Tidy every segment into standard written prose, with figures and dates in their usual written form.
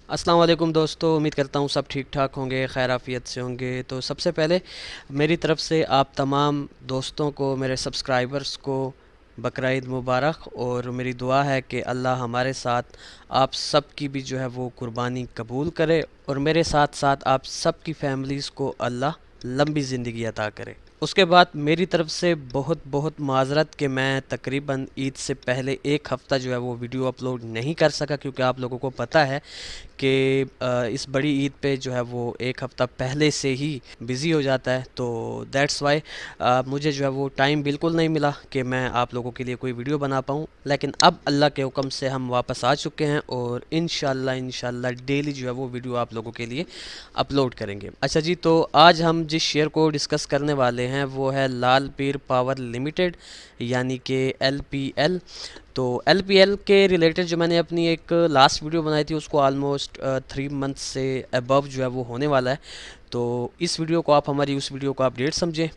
अस्सलाम वालेकुम दोस्तों, उम्मीद करता हूँ सब ठीक ठाक होंगे, खैर आफियत से होंगे। तो सबसे पहले मेरी तरफ से आप तमाम दोस्तों को, मेरे सब्सक्राइबर्स को बकरा ईद मुबारक। और मेरी दुआ है कि अल्लाह हमारे साथ आप सब की भी जो है वो कुर्बानी कबूल करे, और मेरे साथ साथ आप सब की फैमिलीज़ को अल्लाह लंबी ज़िंदगी अता करे। उसके बाद मेरी तरफ से बहुत बहुत माज़रत कि मैं तकरीबन ईद से पहले एक हफ़्ता जो है वो वीडियो अपलोड नहीं कर सका, क्योंकि आप लोगों को पता है कि इस बड़ी ईद पे जो है वो एक हफ़्ता पहले से ही बिज़ी हो जाता है। तो दैट्स वाई मुझे जो है वो टाइम बिल्कुल नहीं मिला कि मैं आप लोगों के लिए कोई वीडियो बना पाऊँ। लेकिन अब अल्लाह के हुक्म से हम वापस आ चुके हैं, और इंशाल्लाह डेली जो है वो वीडियो आप लोगों के लिए अपलोड करेंगे। अच्छा जी, तो आज हम जिस शेयर को डिस्कस करने वाले हैं वो है लाल पीर पावर लिमिटेड, यानी कि LPL। तो LPL के रिलेटेड जो मैंने अपनी एक लास्ट वीडियो बनाई थी उसको ऑलमोस्ट 3 मंथ से अबव जो है वो होने वाला है। तो इस वीडियो को आप हमारी उस वीडियो को अपडेट समझें।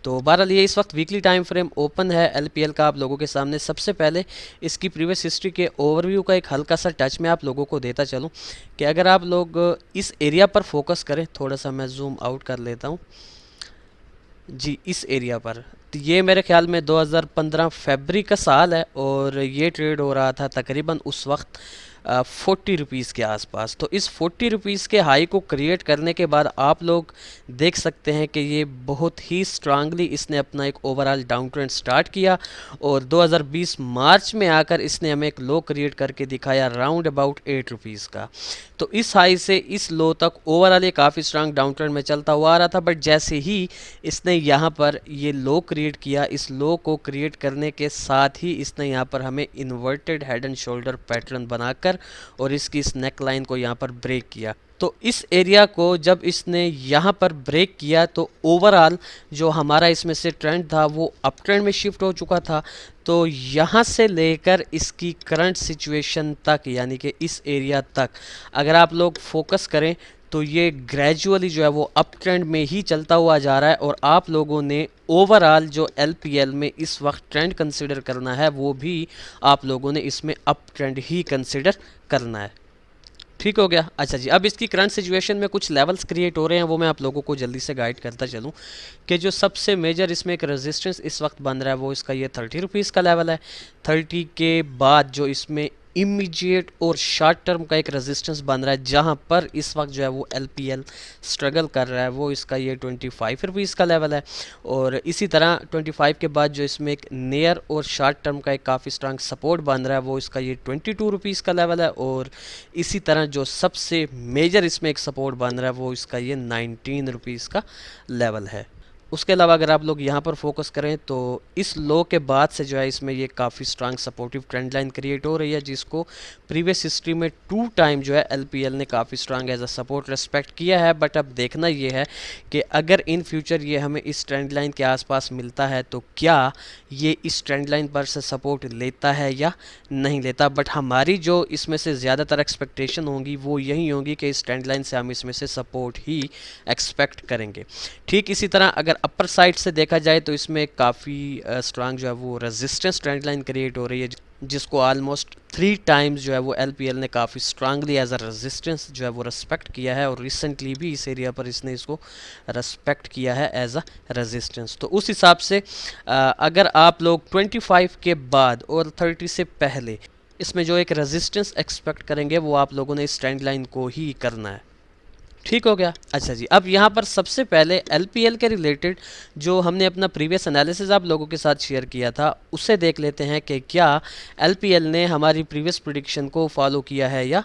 तो बहरहाल ये इस वक्त वीकली टाइम फ्रेम ओपन है LPL का आप लोगों के सामने। सबसे पहले इसकी प्रीवियस हिस्ट्री के ओवरव्यू का एक हल्का सा टच मैं आप लोगों को देता चलूँ कि अगर आप लोग इस एरिया पर फोकस करें, थोड़ा सा मैं जूम आउट कर लेता हूँ जी, इस एरिया पर। तो ये मेरे ख्याल में 2015 फरवरी का साल है, और ये ट्रेड हो रहा था तकरीबन उस वक्त 40 रुपीज़ के आसपास। तो इस 40 रुपीज़ के हाई को क्रिएट करने के बाद आप लोग देख सकते हैं कि ये बहुत ही स्ट्रांगली इसने अपना एक ओवरऑल डाउन ट्रेंड स्टार्ट किया, और 2020 मार्च में आकर इसने हमें एक लो क्रिएट करके दिखाया राउंड अबाउट 8 रुपीज़ का। तो इस हाई से इस लो तक ओवरऑल ये काफ़ी स्ट्रांग डाउन ट्रेंड में चलता हुआ आ रहा था। बट जैसे ही इसने यहाँ पर ये लो क्रिएट किया, इस लो को क्रिएट करने के साथ ही इसने यहाँ पर हमें inverted head and shoulder pattern बनाकर और इसकी इस नेक लाइन को यहाँ पर ब्रेक किया। तो इस एरिया को जब इसने यहाँ पर ब्रेक किया तो ओवरऑल जो हमारा इसमें से ट्रेंड था वो अप ट्रेंड में शिफ्ट हो चुका था। तो यहाँ से लेकर इसकी करंट सिचुएशन तक, यानी कि इस एरिया तक अगर आप लोग फोकस करें तो ये ग्रेजुअली जो है वो अप ट्रेंड में ही चलता हुआ जा रहा है। और आप लोगों ने ओवरऑल जो LPL में इस वक्त ट्रेंड कंसिडर करना है वो भी आप लोगों ने इसमें अप ट्रेंड ही कंसिडर करना है। ठीक हो गया। अच्छा जी, अब इसकी करंट सिचुएशन में कुछ लेवल्स क्रिएट हो रहे हैं, वो मैं आप लोगों को जल्दी से गाइड करता चलूँ कि जो सबसे मेजर इसमें एक रेजिस्टेंस इस वक्त बन रहा है वो इसका ये 30 रुपीज़ का लेवल है। 30 के बाद जो इसमें इमीडिएट और शॉर्ट टर्म का एक रेजिस्टेंस बन रहा है, जहां पर इस वक्त जो है वो LPL स्ट्रगल कर रहा है, वो इसका ये 25 रुपीज़ का लेवल है। और इसी तरह 25 के बाद जो इसमें एक नियर और शॉर्ट टर्म का एक काफ़ी स्ट्रांग सपोर्ट बन रहा है वो इसका ये 22 रुपीज़ का लेवल है। और इसी तरह जो सबसे मेजर इसमें एक सपोर्ट बन रहा है वो इसका ये 19 रुपीज़ का लेवल है। उसके अलावा अगर आप लोग यहाँ पर फोकस करें तो इस लो के बाद से जो है इसमें ये काफ़ी strong supportive trend line create हो रही है, जिसको प्रीवियस हिस्ट्री में 2 टाइम जो है LPL ने काफ़ी strong as a support respect किया है। बट अब देखना ये है कि अगर इन फ्यूचर ये हमें इस ट्रेंड लाइन के आसपास मिलता है तो क्या ये इस ट्रेंड लाइन पर से सपोर्ट लेता है या नहीं लेता। बट हमारी जो इसमें से ज़्यादातर एक्सपेक्टेशन होंगी वो यही होंगी कि इस ट्रेंड लाइन से हम इसमें से सपोर्ट ही एक्सपेक्ट करेंगे। ठीक इसी तरह अगर अपर साइड से देखा जाए तो इसमें काफ़ी स्ट्रांग जो है वो रेजिस्टेंस ट्रेंड लाइन क्रिएट हो रही है, जिसको ऑलमोस्ट 3 टाइम्स जो है वो LPL ने काफ़ी स्ट्रांगली एज अ रेजिस्टेंस जो है वो रेस्पेक्ट किया है। और रिसेंटली भी इस एरिया पर इसने इसको रेस्पेक्ट किया है एज अ रेजिस्टेंस। तो उस हिसाब से अगर आप लोग 25 के बाद और 30 से पहले इसमें जो एक रेजिस्टेंस एक्सपेक्ट करेंगे वो आप लोगों ने इस ट्रेंड लाइन को ही करना है। ठीक हो गया। अच्छा जी, अब यहाँ पर सबसे पहले LPL के रिलेटेड जो हमने अपना प्रीवियस एनालिसिस आप लोगों के साथ शेयर किया था उससे देख लेते हैं कि क्या LPL ने हमारी प्रीवियस प्रिडिक्शन को फॉलो किया है या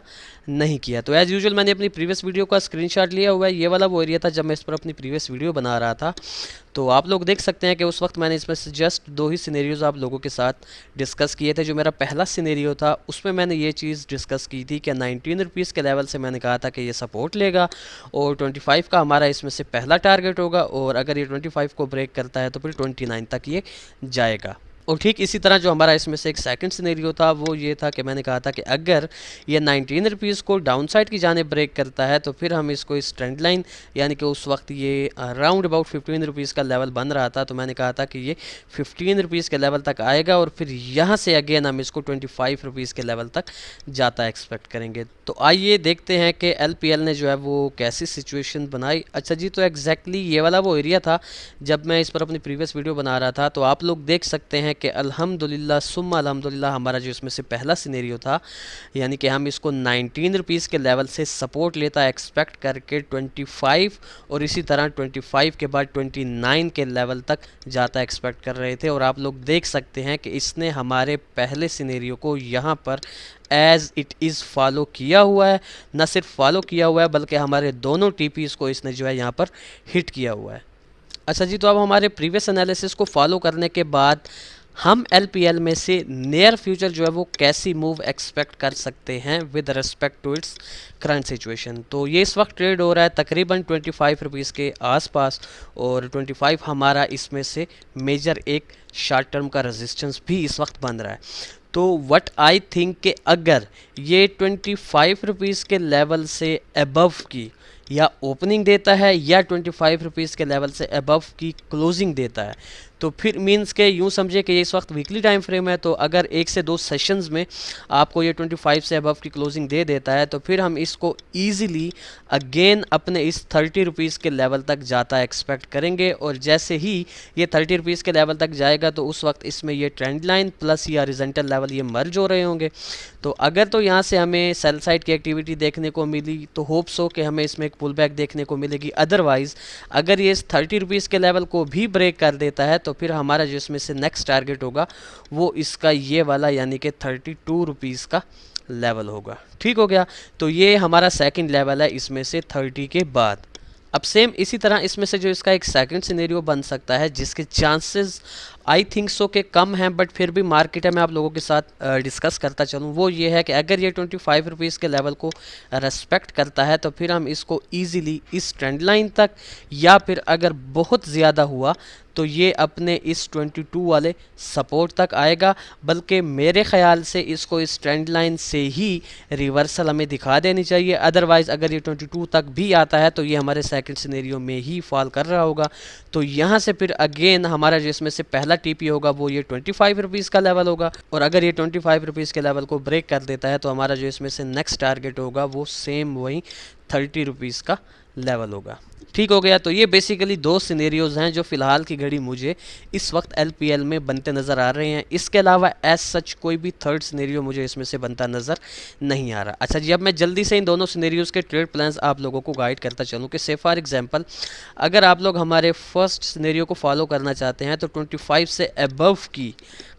नहीं किया। तो एज़ यूजुअल मैंने अपनी प्रीवियस वीडियो का स्क्रीनशॉट लिया हुआ है। ये वाला वो एरिया था जब मैं इस पर अपनी प्रीवियस वीडियो बना रहा था। तो आप लोग देख सकते हैं कि उस वक्त मैंने इसमें से जस्ट 2 ही सिनेरियोज़ आप लोगों के साथ डिस्कस किए थे। जो मेरा पहला सिनेरियो था उसमें मैंने ये चीज़ डिस्कस की थी कि 19 रुपीज़ के लेवल से मैंने कहा था कि ये सपोर्ट लेगा, और 25 का हमारा इसमें से पहला टारगेट होगा, और अगर ये 25 को ब्रेक करता है तो फिर 29 तक ये जाएगा। और ठीक इसी तरह जो हमारा इसमें से एक सेकंड सिनेरियो था वो ये था कि मैंने कहा था कि अगर ये 19 रुपीज़ को डाउन साइड की जाने ब्रेक करता है तो फिर हम इसको इस ट्रेंड लाइन, यानी कि उस वक्त ये अराउंड अबाउट 15 रुपीज़ का लेवल बन रहा था, तो मैंने कहा था कि ये 15 रुपीज़ के लेवल तक आएगा और फिर यहाँ से अगेन हम इसको 25 रुपीज़ के लेवल तक जाता एक्सपेक्ट करेंगे। तो आइए देखते हैं कि LPL ने जो है वो कैसी सिचुएशन बनाई। अच्छा जी, तो एग्जैक्टली ये वाला वो एरिया था जब मैं इस पर अपनी प्रीवियस वीडियो बना रहा था, तो आप लोग देख सकते हैं कि अल्हम्दुलिल्लाह सुम्मा अल्हम्दुलिल्लाह हमारा जो इसमें से पहला सिनेरियो था, यानी कि हम इसको 19 रुपीज़ के लेवल से सपोर्ट लेता एक्सपेक्ट करके 25 और इसी तरह 25 के बाद 29 के लेवल तक जाता एक्सपेक्ट कर रहे थे। और आप लोग देख सकते हैं कि इसने हमारे पहले सिनेरियो को यहाँ पर एज़ इट इज़ फॉलो किया हुआ है। न सिर्फ फॉलो किया हुआ है बल्कि हमारे दोनों TPs को इसने जो है यहाँ पर हिट किया हुआ है। अच्छा जी, तो अब हमारे प्रीवियस एनालिसिस को फॉलो करने के बाद हम LPL में से नियर फ्यूचर जो है वो कैसी मूव एक्सपेक्ट कर सकते हैं with respect to its current situation. तो ये इस वक्त ट्रेड हो रहा है तकरीबन 25 रुपीज़ के आसपास और 25 हमारा इसमें से मेजर एक शॉर्ट टर्म का रेजिस्टेंस भी इस वक्त बन रहा है। तो व्हाट आई थिंक कि अगर ये 25 रुपीज़ के लेवल से अबव की या ओपनिंग देता है या 25 रुपीज़ के लेवल से अबव की क्लोजिंग देता है, तो फिर मींस के यूँ समझे कि ये इस वक्त वीकली टाइम फ्रेम है, तो अगर 1 से 2 सेशंस में आपको ये 25 से अबव की क्लोजिंग दे देता है तो फिर हम इसको ईज़िली अगेन अपने इस 30 रुपीज़ के लेवल तक जाता एक्सपेक्ट करेंगे। और जैसे ही ये 30 रुपीज़ के लेवल तक जाएगा तो उस वक्त इसमें ये ट्रेंड लाइन प्लस या हॉरिजॉन्टल लेवल ये मर्ज हो रहे होंगे। तो अगर तो यहाँ से हमें सेल साइड की एक्टिविटी देखने को मिली तो होप्स हो कि हमें इसमें एक पुल बैक देखने को मिलेगी। अदरवाइज़ अगर ये इस 30 रुपीज़ के लेवल को भी ब्रेक कर देता है तो फिर हमारा जो इसमें से नेक्स्ट टारगेट होगा वो इसका ये वाला, यानी कि 32 रुपीज़ का लेवल होगा। ठीक हो गया, तो ये हमारा सेकंड लेवल है इसमें से 30 के बाद। अब सेम इसी तरह इसमें से जो इसका एक सेकंड सिनेरियो बन सकता है जिसके चांसेस आई थिंक सो के कम हैं, बट फिर भी मार्केट है मैं आप लोगों के साथ डिस्कस करता चलूँ, वो ये है कि अगर ये 25 रुपीज़ के लेवल को रेस्पेक्ट करता है तो फिर हम इसको ईज़िली इस ट्रेंड लाइन तक, या फिर अगर बहुत ज़्यादा हुआ तो ये अपने इस 22 वाले सपोर्ट तक आएगा। बल्कि मेरे ख़्याल से इसको इस ट्रेंड लाइन से ही रिवर्सल हमें दिखा देनी चाहिए। अदरवाइज़ अगर ये 22 तक भी आता है तो ये हमारे सेकंड सिनेरियो में ही फॉल कर रहा होगा। तो यहाँ से फिर अगेन हमारा जो इसमें से पहला TP होगा वो ये 25 रुपीज़ का लेवल होगा, और अगर ये 25 रुपीज़ के लेवल को ब्रेक कर देता है तो हमारा जो इसमें से नेक्स्ट टारगेट होगा वो सेम वही 30 रुपीज़ का लेवल होगा। ठीक हो गया, तो ये बेसिकली दो सिनेरियोज़ हैं जो फ़िलहाल की घड़ी मुझे इस वक्त LPL में बनते नज़र आ रहे हैं। इसके अलावा एज सच कोई भी थर्ड सिनेरियो मुझे इसमें से बनता नज़र नहीं आ रहा। अच्छा जी, अब मैं जल्दी से इन दोनों सिनेरियोज़ के ट्रेड प्लान्स आप लोगों को गाइड करता चलूँ कि से फॉर एग्जांपल अगर आप लोग हमारे फर्स्ट सिनेरियो को फॉलो करना चाहते हैं तो 25 से अबव की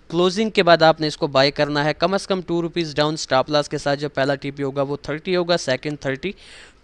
क्लोजिंग के बाद आपने इसको बाय करना है कम से कम 2 रुपीज़ डाउन स्टॉप लॉस के साथ। जो पहला TP होगा वो 30 होगा, सेकंड 32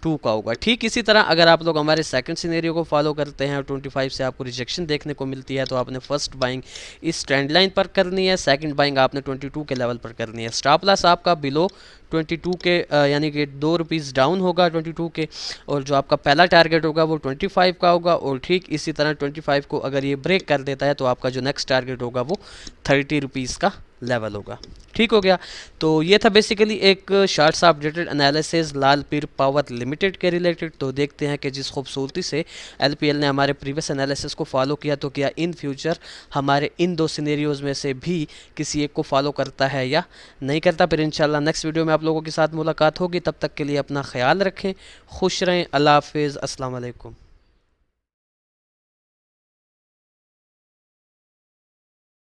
का होगा। ठीक इसी तरह अगर आप लोग हमारे सेकंड सिनेरियो को फॉलो करते हैं और 25 से आपको रिजेक्शन देखने को मिलती है तो आपने फर्स्ट बाइंग इस ट्रेंड लाइन पर करनी है, सेकंड बाइंग आपने 22 के लेवल पर करनी है। स्टॉप लॉस आपका बिलो 22 के यानी कि 2 रुपीज़ डाउन होगा 22 के, और जो आपका पहला टारगेट होगा वो 25 का होगा। और ठीक इसी तरह 25 को अगर ये ब्रेक कर देता है तो आपका जो नेक्स्ट टारगेट होगा वो 30 रुपीज़ का लेवल होगा। ठीक हो गया, तो ये था बेसिकली एक शॉर्ट सा अपडेटेड एनालिसिस लाल पीर पावर लिमिटेड के रिलेटेड। तो देखते हैं कि जिस खूबसूरती से LPL ने हमारे प्रीवियस एनालिसिस को फॉलो किया तो क्या इन फ्यूचर हमारे इन दो सिनेरियोज़ में से भी किसी एक को फॉलो करता है या नहीं करता। फिर इंशाल्लाह नेक्स्ट वीडियो में आप लोगों के साथ मुलाकात होगी। तब तक के लिए अपना ख्याल रखें, खुश रहें, अल्लाह हाफिज़, अस्सलाम वालेकुम।